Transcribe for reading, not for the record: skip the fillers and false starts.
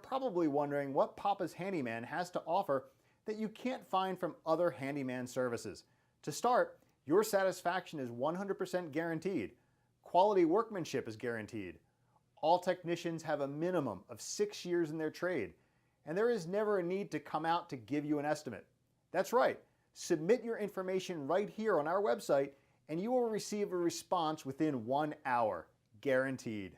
probably wondering what Papa's Handyman has to offer that you can't find from other handyman services. To start, your satisfaction is 100% guaranteed. Quality workmanship is guaranteed. All technicians have a minimum of 6 years in their trade, and there is never a need to come out to give you an estimate. That's right, submit your information right here on our website and you will receive a response within 1 hour, guaranteed.